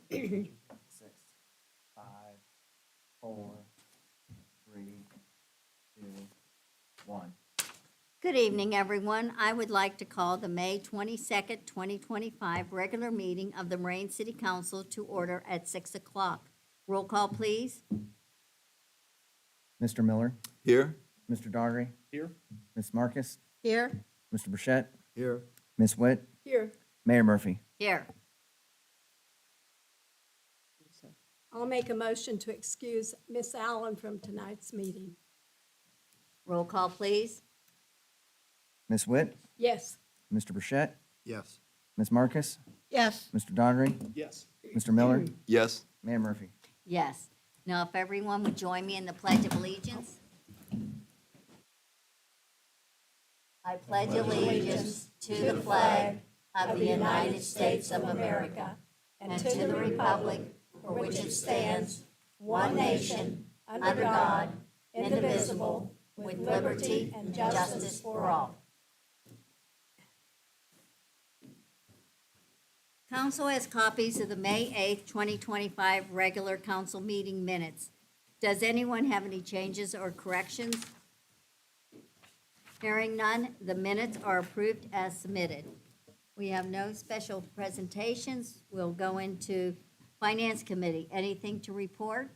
6, 5, 4, 3, 2, 1. Good evening, everyone. I would like to call the May 22nd, 2025 regular meeting of the Moraine City Council to order at 6 o'clock. Roll call, please. Mr. Miller, Here. Mr. Daugherty, Here. Ms. Marcus, Here. Mr. Burchett, Here. Ms. Witt, Here, Mayor Murphy. Here. I'll make a motion to excuse Miss Allen from tonight's meeting. Roll call, please. Ms. Witt, Yes. Mr. Burchett, Yes. Ms. Marcus, Yes. Mr. Daugherty, Yes. Mr. Miller, Yes. Mayor Murphy. Yes. Now, if everyone would join me in the Pledge of Allegiance. I pledge allegiance to the flag of the United States of America and to the republic for which it stands, one nation, under God, indivisible, with liberty and justice for all. Council has copies of the May 8th, 2025 regular council meeting minutes. Does anyone have any changes or corrections? Hearing none, the minutes are approved as submitted. We have no special presentations. We'll go into Finance Committee. Anything to report?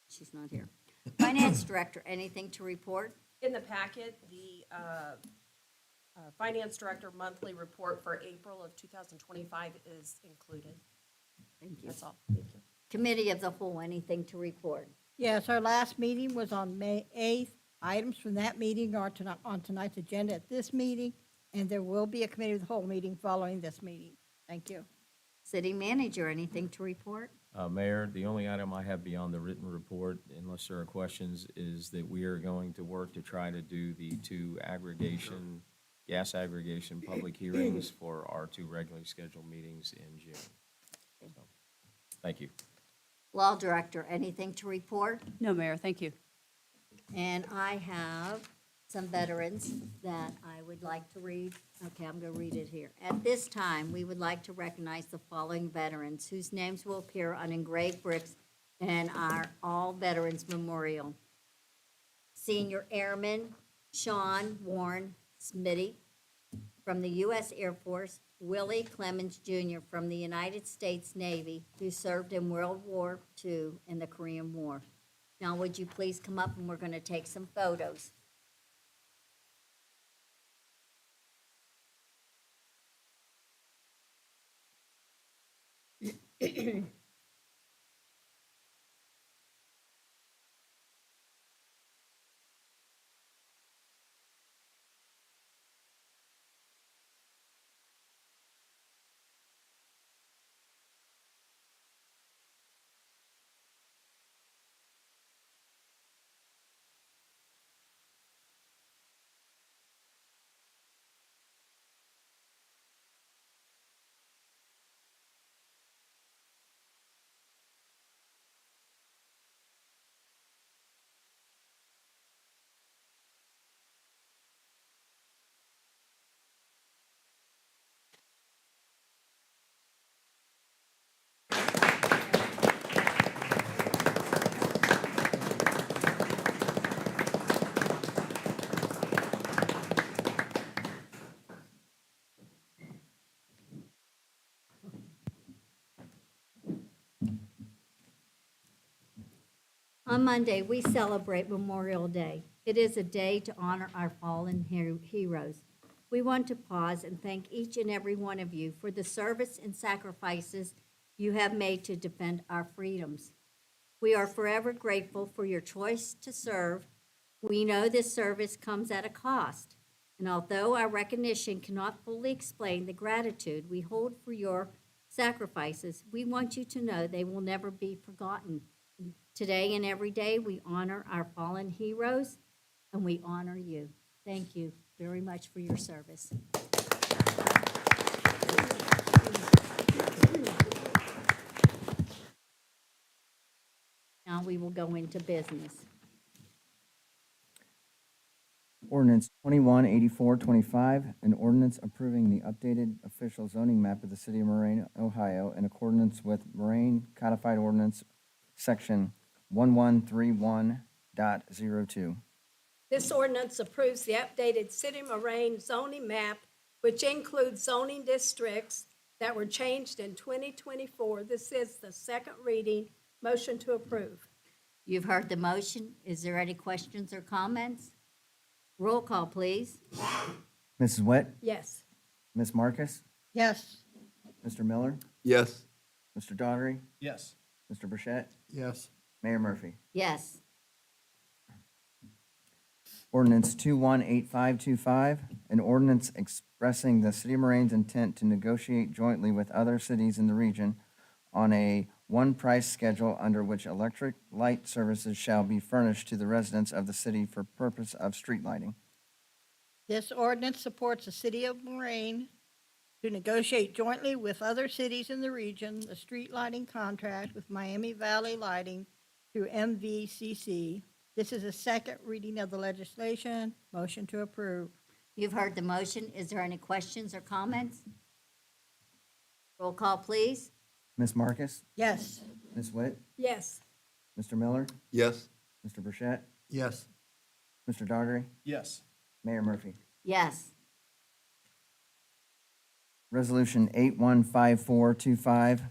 She's not here. Finance Director, anything to report? In the packet, the Finance Director monthly report for April of 2025 is included. Thank you. That's all. Thank you. Committee of the Whole, anything to report? Yes, our last meeting was on May 8th. Items from that meeting are on tonight's agenda at this meeting, and there will be a committee of the whole meeting following this meeting. Thank you. City Manager, anything to report? Mayor, the only item I have beyond the written report, unless there are questions, is that we are going to work to try to do the two gas aggregation public hearings for our two regularly scheduled meetings in June. So, thank you. Law Director, anything to report? No, Mayor, thank you. And I have some veterans that I would like to read. Okay, I'm going to read it here. At this time, we would like to recognize the following veterans whose names will appear on engraved bricks in our All Veterans Memorial. Senior Airman Sean Warren Smitty from the U.S. Air Force, Willie Clemens Jr. from the United States Navy, who served in World War II and the Korean War. Now, would you please come up and we're going to take some photos. On Monday, we celebrate Memorial Day. It is a day to honor our fallen heroes. We want to pause and thank each and every one of you for the service and sacrifices you have made to defend our freedoms. We are forever grateful for your choice to serve. We know this service comes at a cost, and although our recognition cannot fully explain the gratitude we hold for your sacrifices, we want you to know they will never be forgotten. Today and every day, we honor our fallen heroes, and we honor you. Thank you very much for your service. Now we will go into business. Ordinance 218425, an ordinance approving the updated official zoning map of the city of Moraine, Ohio, in accordance with Moraine Codified Ordinance, Section 1131.02. This ordinance approves the updated City of Moraine zoning map, which includes zoning districts that were changed in 2024. This is the second reading. Motion to approve. You've heard the motion. Is there any questions or comments? Roll call, please. Mrs. Witt? Yes. Ms. Marcus? Yes. Mr. Miller? Yes. Mr. Daughtery? Yes. Mr. Burchett? Yes. Mayor Murphy? Yes. Ordinance 218525, an ordinance expressing the city of Moraine's intent to negotiate jointly with other cities in the region on a one-price schedule under which electric light services shall be furnished to the residents of the city for purpose of street lighting. This ordinance supports the city of Moraine to negotiate jointly with other cities in the region the street lighting contract with Miami Valley Lighting through MVCC. This is a second reading of the legislation. Motion to approve. You've heard the motion. Is there any questions or comments? Roll call, please. Ms. Marcus? Yes. Ms. Witt? Yes. Mr. Miller? Yes. Mr. Burchett? Yes. Mr. Daughtery? Yes. Mayor Murphy? Yes. Resolution 815425,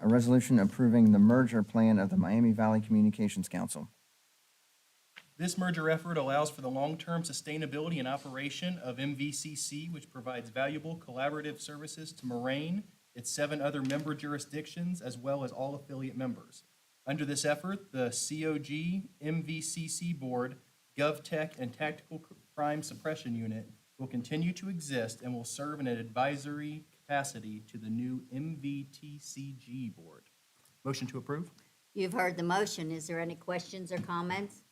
a resolution approving the merger plan of the Miami Valley Communications Council. This merger effort allows for the long-term sustainability and operation of MVCC, which provides valuable collaborative services to Moraine, its 7 other member jurisdictions, as well as all affiliate members. Under this effort, the COG MVCC Board, GovTech, and Tactical Crime Suppression Unit will continue to exist and will serve in an advisory capacity to the new MVTCG Board. Motion to approve? You've heard the motion. Is there any questions or comments?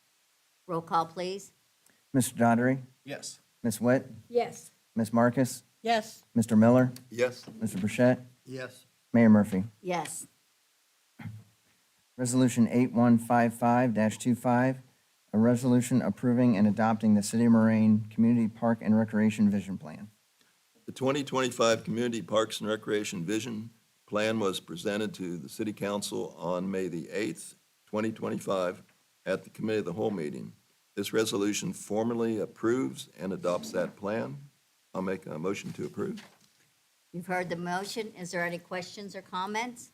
Roll call, please. Mr. Daughtery? Yes. Ms. Witt? Yes. Ms. Marcus? Yes. Mr. Miller? Yes. Mr. Burchett? Yes. Mayor Murphy? Yes. Resolution 8155-25, a resolution approving and adopting the City of Moraine Community Park and Recreation Vision Plan. The 2025 Community Parks and Recreation Vision Plan was presented to the City Council on May the 8th, 2025, at the Committee of the Whole meeting. This resolution formally approves and adopts that plan. I'll make a motion to approve. You've heard the motion. Is there any questions or comments?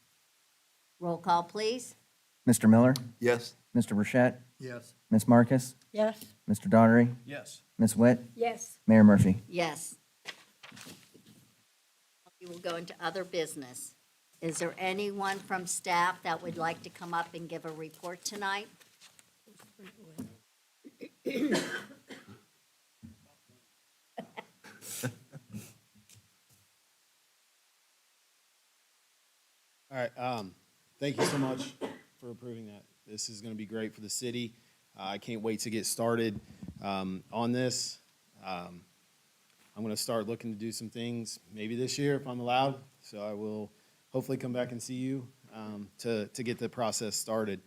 Roll call, please. Mr. Miller? Yes. Mr. Burchett? Yes. Ms. Marcus? Yes. Mr. Daughtery? Yes. Ms. Witt? Yes. Mayor Murphy? Yes. We will go into other business. Is there anyone from staff that would like to come up and give a report tonight? All right, thank you so much for approving that. This is gonna be great for the city. I can't wait to get started, on this. I'm gonna start looking to do some things maybe this year if I'm allowed. So I will hopefully come back and see you, to get the process started.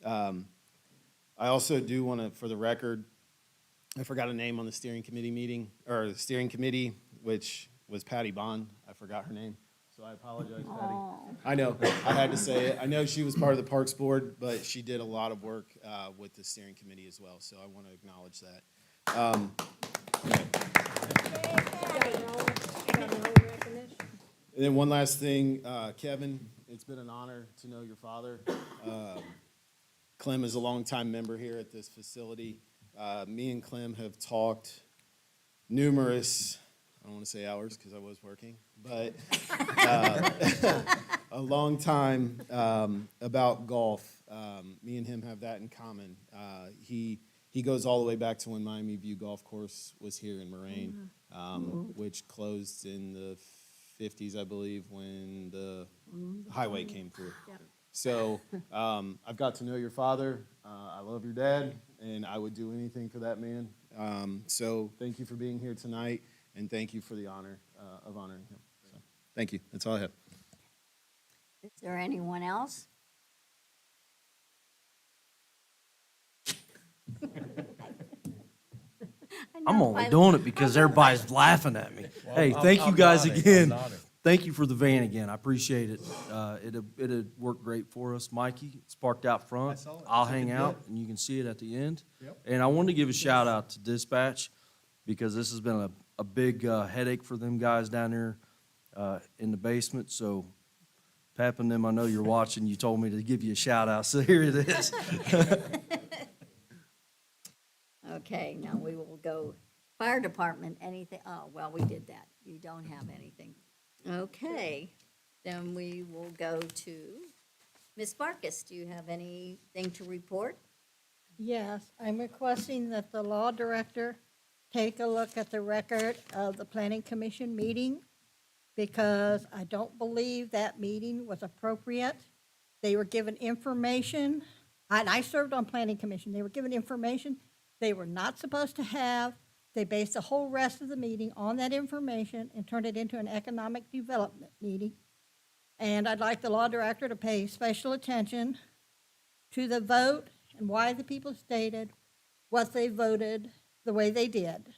I also do wanna, for the record, I forgot a name on the steering committee meeting, or the steering committee, which was Patty Bond. I forgot her name. So I apologize, Patty. I know, I had to say it. I know she was part of the Parks Board, but she did a lot of work with the steering committee as well, so I want to acknowledge that. And then one last thing, Kevin, it's been an honor to know your father. Clem is a longtime member here at this facility. Me and Clem have talked numerous, I don't want to say hours because I was working, but a long time about golf. Me and him have that in common. He goes all the way back to when Miami View Golf Course was here in Moraine, which closed in the 50s, I believe, when the highway came through. So I've got to know your father. I love your dad, and I would do anything for that man. So thank you for being here tonight. And thank you for the honor of honoring him. So, thank you. That's all I have. Is there anyone else? I'm only doing it because everybody's laughing at me. Hey, thank you guys again. Thank you for the van again. I appreciate it. It'd worked great for us. Mikey, it's parked out front. I saw it. I'll It's hang looking out good. and you can see it at the end. Yep. And I wanted to give a shout out to Dispatch because this has been a big headache for them guys down there in the basement. So Pap and them, I know you're watching. You told me to give you a shout out, so here it is. Okay, now we will go, fire department, anything, oh, well, we did that. You don't have anything. Okay, then we will go to Ms. Marcus. Do you have anything to report? Yes, I'm requesting that the law director take a look at the record of the planning commission meeting because I don't believe that meeting was appropriate. They were given information, and I served on planning commission. They were given information they were not supposed to have. They based the whole rest of the meeting on that information and turned it into an economic development meeting. And I'd like the law director to pay special attention to the vote and why the people stated what they voted the way they did,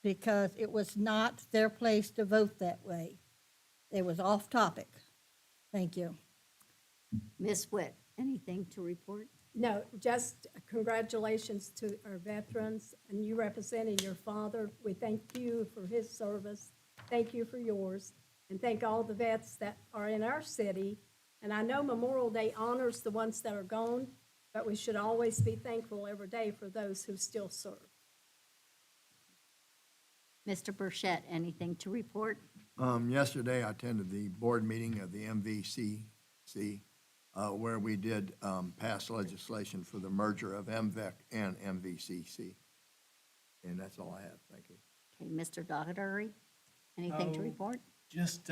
because it was not their place to vote that way. It was off topic. Thank you. Ms. Witt, anything to report? No, just congratulations to our veterans and you representing your father. We thank you for his service. Thank you for yours. And thank all the vets that are in our city. And I know Memorial Day honors the ones that are gone, but we should always be thankful every day for those who still serve. Mr. Burchett, anything to report? Yesterday, I attended the board meeting of the MVCC, where we did pass legislation for the merger of MVEC and MVCC. And that's all I have. Thank you. Okay, Mr. Doherty, anything to Oh. report? Just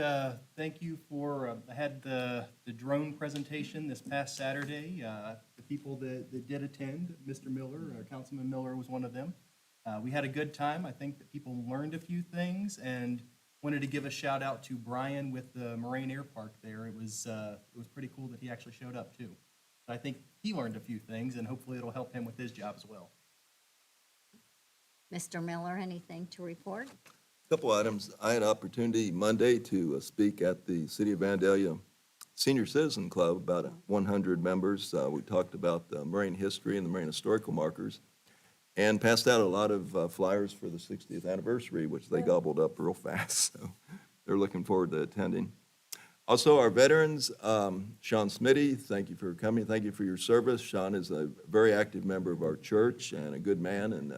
thank you for, I had the drone presentation this past Saturday. The people that did attend, Mr. Miller, Councilman Miller was one of them. We had a good time. I think that people learned a few things and wanted to give a shout out to Brian with the Moraine Air Park there. It was pretty cool that he actually showed up too. I think he learned a few things and hopefully it'll help him with his job as well. Mr. Miller, anything to report? Couple items. I had opportunity Monday to speak at the City of Vandalia Senior Citizen Club, about 100 members. We talked about the Moraine history and the Moraine historical markers, and passed out a lot of flyers for the 60th anniversary, which they gobbled up real fast. So they're looking forward to attending. Also, our veterans, Sean Smitty, thank you for coming. Thank you for your service. Sean is a very active member of our church and a good man, and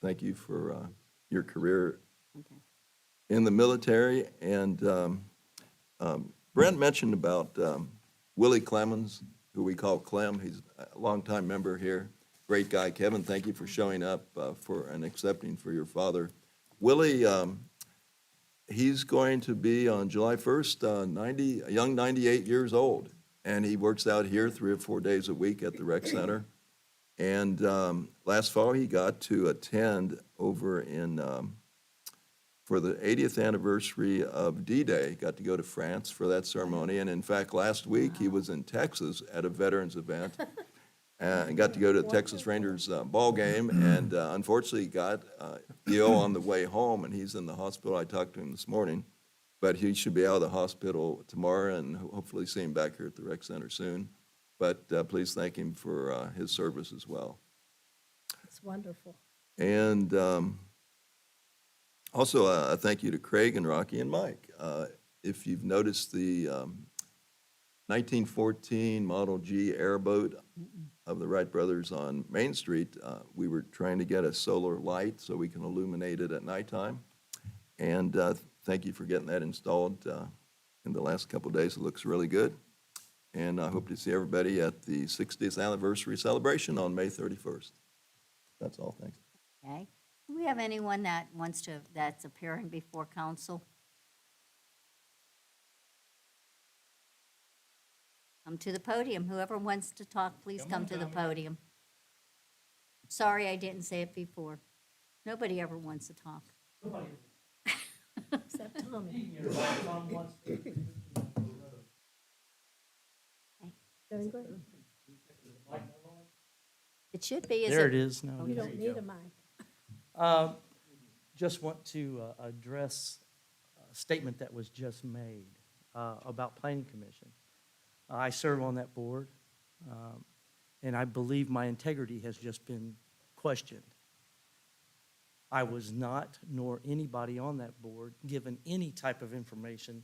thank you for your career in the military. And Brent mentioned about Willie Clemens, who we call Clem. He's a longtime member here. Great guy. Kevin, thank you for showing up for and accepting for your father. Willie, he's going to be on July 1st, a young 98 years old. And he works out here 3 or 4 days a week at the rec center. And last fall, he got to attend over in for the 80th anniversary of D-Day, got to go to France for that ceremony. And in fact, last week, he was in Texas at a veterans event and got to go to the Texas Rangers ball game. And unfortunately, got ill on the way home, and he's in the hospital. I talked to him this morning, but he should be out of the hospital tomorrow and hopefully see him back here at the rec center soon. But please thank him for his service as well. It's wonderful. And also, a thank you to Craig and Rocky and Mike. If you've noticed the 1914 Model G airboat of the Wright brothers on Main Street, we were trying to get a solar light so we can illuminate it at nighttime. And thank you for getting that installed in the last couple of days. It looks really good. And I hope to see everybody at the 60th anniversary celebration on May 31st. That's all. Thanks. Okay. Do we have anyone that wants to, that's appearing before council? Come to the podium. Whoever wants to talk, please come to the podium. Sorry, I didn't say it before. Nobody ever wants to talk. Except Tommy. Doing great. It should be. There it is. No. You don't need a mic. Just want to address a statement that was just made about Planning Commission. I serve on that board, and I believe my integrity has just been questioned. I was not, nor anybody on that board, given any type of information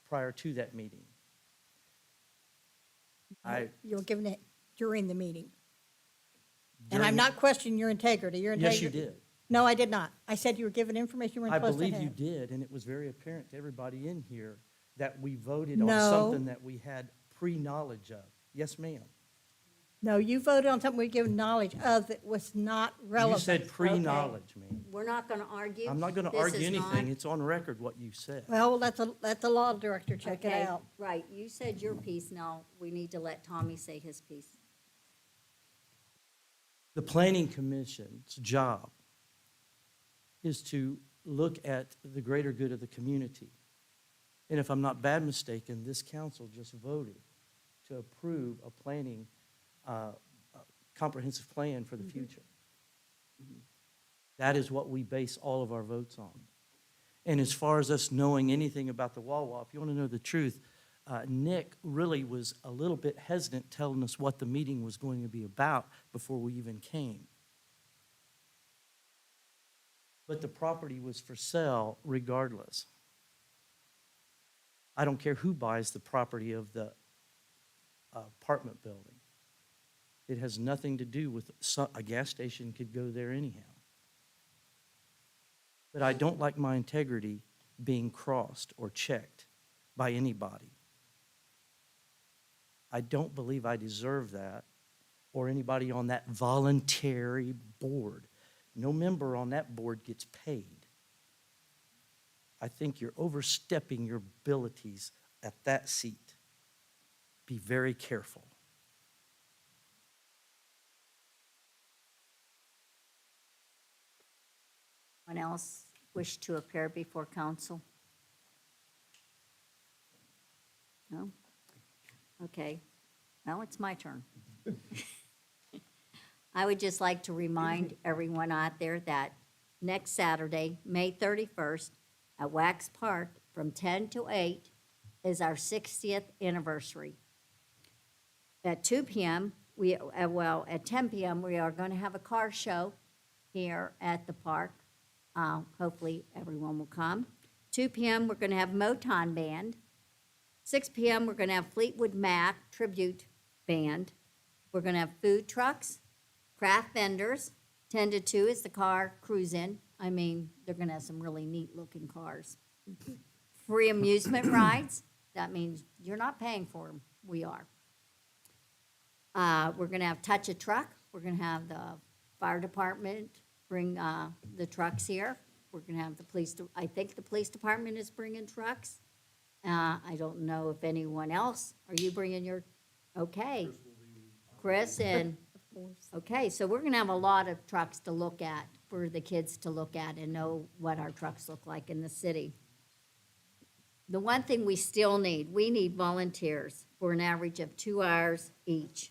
prior to that meeting. You were given it during the meeting. And During- I'm not questioning your integrity. Your Yes, integrity. you did. No, I did not. I said you were given information you weren't I supposed to have. believe you did, and it was very apparent to everybody in here that we voted on No. something that we had pre-knowledge of. Yes, ma'am. No, you voted on something we given knowledge of that was not relevant. You said pre-knowledge, ma'am. We're not gonna argue. I'm not going to This argue is anything. not- It's on record what you said. Well, let the law director check it Okay, out. right, you said your piece, now we need to let Tommy say his piece. The Planning Commission's job is to look at the greater good of the community. And if I'm not bad mistaken, this council just voted to approve a planning, comprehensive plan for the future. That is what we base all of our votes on. And as far as us knowing anything about the Wawa, if you want to know the truth, Nick really was a little bit hesitant telling us what the meeting was going to be about before we even came. But the property was for sale regardless. I don't care who buys the property of the apartment building. It has nothing to do with, a gas station could go there anyhow. But I don't like my integrity being crossed or checked by anybody. I don't believe I deserve that, or anybody on that voluntary board. No member on that board gets paid. I think you're overstepping your abilities at that seat. Be very careful. Anyone else wish to appear before council? No? Okay, well, it's my turn. I would just like to remind everyone out there that next Saturday, May 31st, at Wax Park, from 10 to 8, is our 60th anniversary. At 2 p.m., at 10 p.m., we are going to have a car show here at the park. Hopefully, everyone will come. 2 p.m., we're going to have Motown Band. 6 p.m., we're going to have Fleetwood Mac Tribute Band. We're going to have food trucks, craft vendors. 10 to 2 is the car cruise-in. I mean, they're going to have some really neat-looking cars. Free amusement rides. That means you're not paying for them. We are. We're going to have Touch a Truck. We're going to have the fire department bring the trucks here. We're going to have the police, I think the police department is bringing trucks. I don't know if anyone else, are you bringing your, okay. Chris and, okay, so we're going to have a lot of trucks to look at, for the kids to look at and know what our trucks look like in the city. The one thing we still need, we need volunteers for an average of 2 hours each.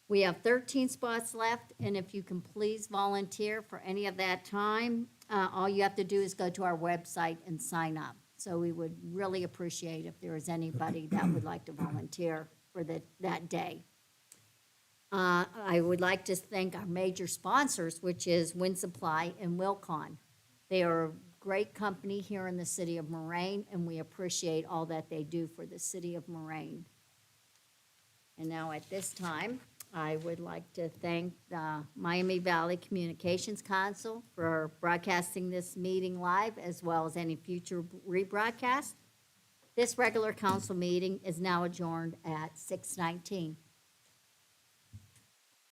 We have 13 spots left, and if you can please volunteer for any of that time, all you have to do is go to our website and sign up. So we would really appreciate if there is anybody that would like to volunteer for that day. I would like to thank our major sponsors, which is Wind Supply and Wilcon. They are a great company here in the city of Moraine, and we appreciate all that they do for the city of Moraine. And now at this time, I would like to thank the Miami Valley Communications Council for broadcasting this meeting live, as well as any future rebroadcast. This regular council meeting is now adjourned at 6:19.